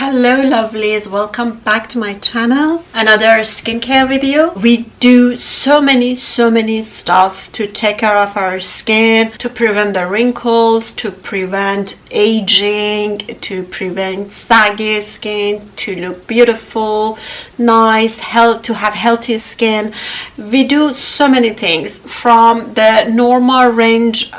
Hello lovelies, welcome back to my channel. Another skincare video. We do so many stuff to take care of our skin, to prevent the wrinkles, to prevent aging, to prevent saggy skin, to look beautiful, nice, to have healthy skin. We do so many things, from the normal range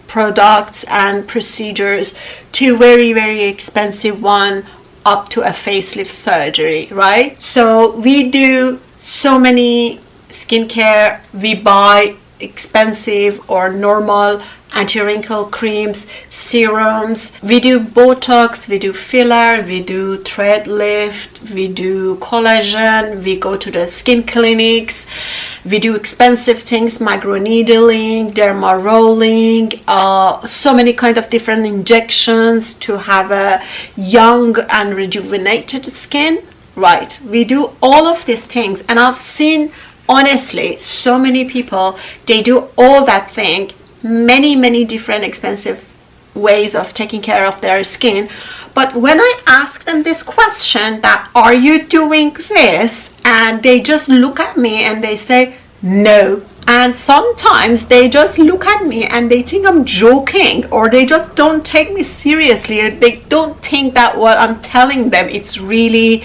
products and procedures to very expensive one, up to a facelift surgery, right? So we do so many skincare. We buy expensive or normal anti-wrinkle creams, serums. We do Botox, we do filler, we do thread lift, we do collagen, we go to the skin clinics, we do expensive things, microneedling, derma rolling, so many kind of different injections to have a young and rejuvenated skin, right? We do all of these things, and I've seen, honestly, so many people, they do all that thing, many different expensive ways of taking care of their skin. But when I ask them this question, that are you doing this, and they just look at me and they say no. And sometimes they just look at me and they think I'm joking, or they just don't take me seriously. They don't think that what I'm telling them it's really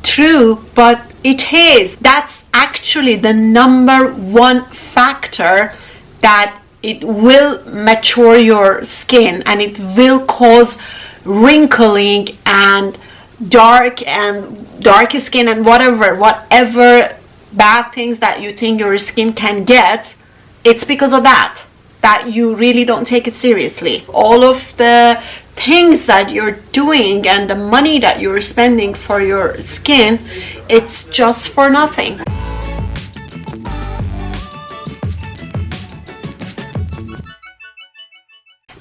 true, but it is. That's actually the number one factor that it will mature your skin, and it will cause wrinkling and dark skin and whatever bad things that you think your skin can get. It's because of that you really don't take it seriously. All of the things that you're doing and the money that you're spending for your skin, it's just for nothing.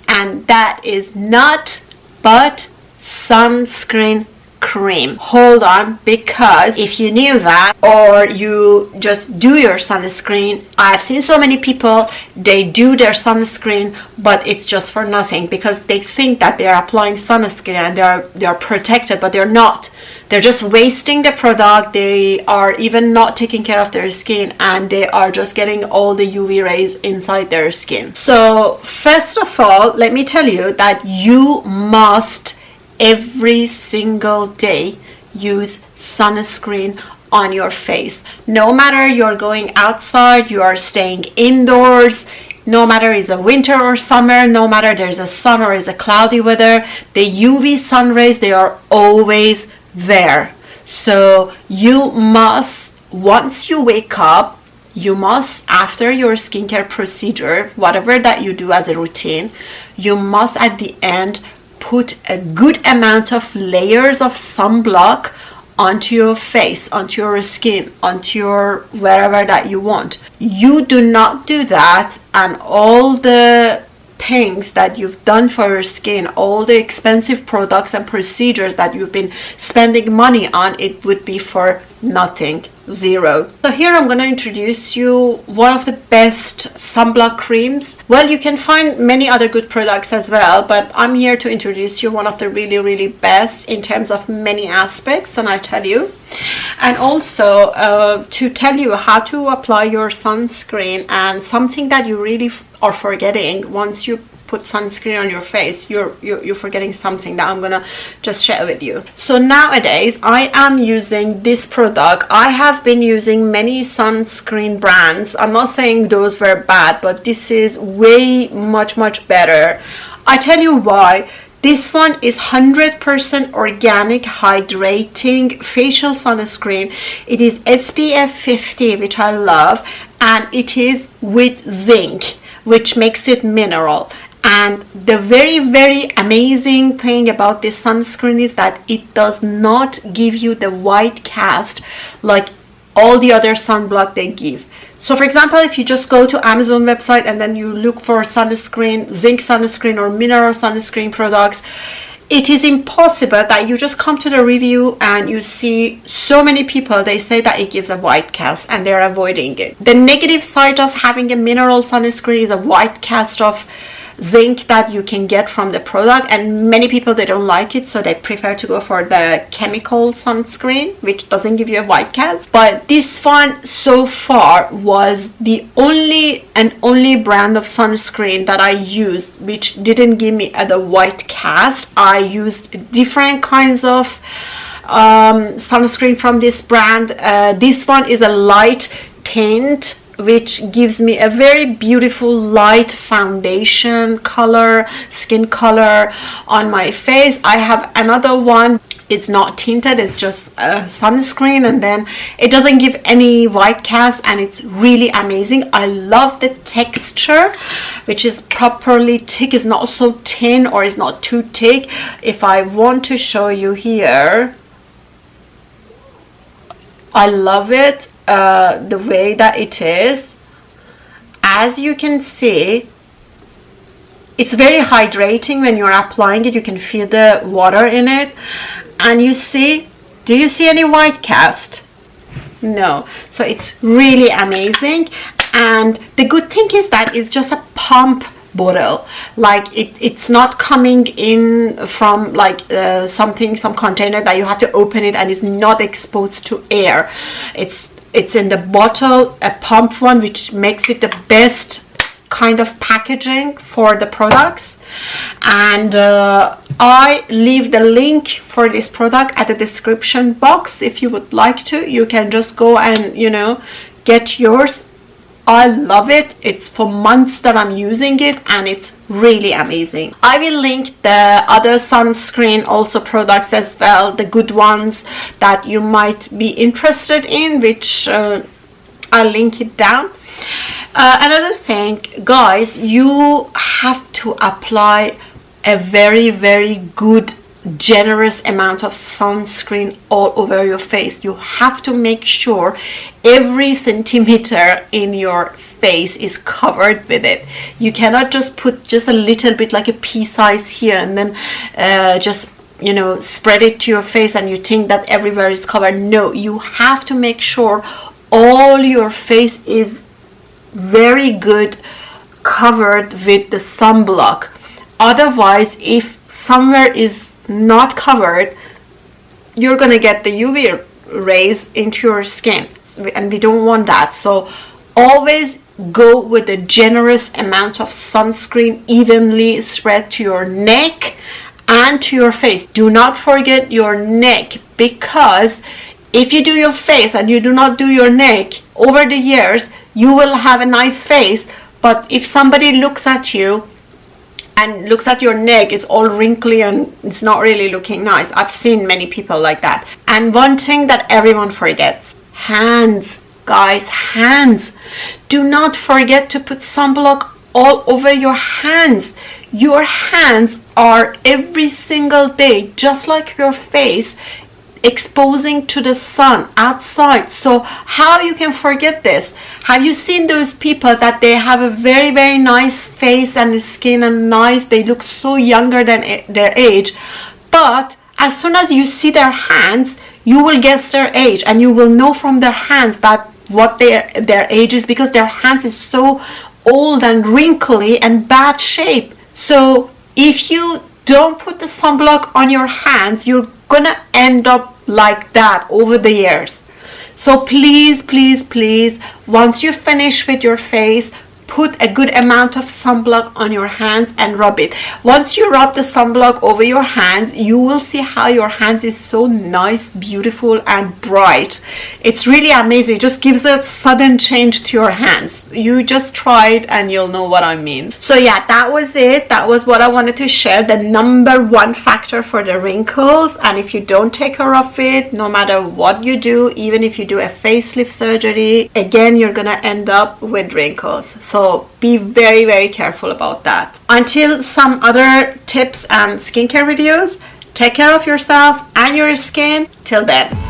And that is not but sunscreen cream. Hold on, because if you knew that, or you just do your sunscreen, I've seen so many people, they do their sunscreen, but it's just for nothing, because they think that they're applying sunscreen and they're protected, but they're not. They're just wasting the product. They are even not taking care of their skin, and they are just getting all the UV rays inside their skin. So first of all, let me tell you that you must every single day use sunscreen on your face. No matter you're going outside, you are staying indoors, no matter it's a winter or summer, no matter there's a sun or is a cloudy weather, the UV sun rays, they are always there. So you must, once you wake up, you must, after your skincare procedure, whatever that you do as a routine, you must at the end put a good amount of layers of sunblock onto your face, onto your skin, onto your wherever that you want. You do not do that, and all the things that you've done for your skin, all the expensive products and procedures that you've been spending money on, it would be for nothing. Zero. So here I'm going to introduce you one of the best sunblock creams. Well, you can find many other good products as well, but I'm here to introduce you one of the really best in terms of many aspects, and I tell you, and also to tell you how to apply your sunscreen. And something that you really are forgetting, once you put sunscreen on your face, you're forgetting something that I'm gonna just share with you. So nowadays I am using this product. I have been using many sunscreen brands. I'm not saying those were bad, but this is way much better. I tell you why. This one is 100% organic hydrating facial sunscreen. It is SPF 50, which I love, and it is with zinc, which makes it mineral. And the very amazing thing about this sunscreen is that it does not give you the white cast like all the other sunblock they give. So for example, if you just go to Amazon website and then you look for sunscreen, zinc sunscreen or mineral sunscreen products, it is impossible that you just come to the review and you see so many people, they say that it gives a white cast and they're avoiding it. The negative side of having a mineral sunscreen is a white cast of zinc that you can get from the product, and many people, they don't like it, so they prefer to go for the chemical sunscreen, which doesn't give you a white cast. But this one so far was the only brand of sunscreen that I used which didn't give me the white cast. I used different kinds of sunscreen from this brand. This one is a light tint, which gives me a very beautiful light foundation color, skin color on my face. I have another one, it's not tinted, it's just a sunscreen, and then it doesn't give any white cast, and it's really amazing. I love the texture, which is properly thick. It's not so thin or it's not too thick. If I want to show you here, I love it. The way that it is, as you can see, it's very hydrating. When you're applying it, you can feel the water in it, and you see, do you see any white cast? No. So it's really amazing. And the good thing is that it's just a pump bottle, like it's not coming in from like some container that you have to open it and it's not exposed to air. It's in the bottle, a pump one, which makes it the best kind of packaging for the products. And I leave the link for this product at the description box. If you would like to, you can just go and, you know, get yours. I love it. It's for months that I'm using it, and it's really amazing. I will link the other sunscreen also products as well, the good ones that you might be interested in, which I'll link it down. Another thing, guys, you have to apply a very, very good, generous amount of sunscreen all over your face. You have to make sure every centimeter in your face is covered with it. You cannot just put just a little bit, like a pea size here, and then just, you know, spread it to your face and you think that everywhere is covered. No, you have to make sure all your face is very good covered with the sunblock. Otherwise, if somewhere is not covered, you're gonna get the UV rays into your skin, and we don't want that. So always go with a generous amount of sunscreen, evenly spread to your neck and to your face. Do not forget your neck, because if you do your face and you do not do your neck, over the years you will have a nice face, but if somebody looks at you and looks at your neck, it's all wrinkly and it's not really looking nice. I've seen many people like that. And one thing that everyone forgets, hands, guys, hands. Do not forget to put sunblock all over your hands. Your hands are every single day, just like your face, exposing to the sun outside. So how you can forget this? Have you seen those people that they have a very, very nice face and skin and nice, they look so younger than their age, but as soon as you see their hands, you will guess their age, and you will know from their hands that what their age is, because their hands is so old and wrinkly and bad shape. So if you don't put the sunblock on your hands, you're gonna end up like that over the years. So please, please, please, once you finish with your face, put a good amount of sunblock on your hands and rub it. Once you rub the sunblock over your hands, you will see how your hands is so nice, beautiful and bright. It's really amazing. It just gives a sudden change to your hands. You just try it and you'll know what I mean. So yeah, that was it. That was what I wanted to share, the number one factor for the wrinkles. And if you don't take care of it, no matter what you do, even if you do a facelift surgery, again, you're gonna end up with wrinkles. So be very, very careful about that. Until some other tips and skincare videos, take care of yourself and your skin. Till then.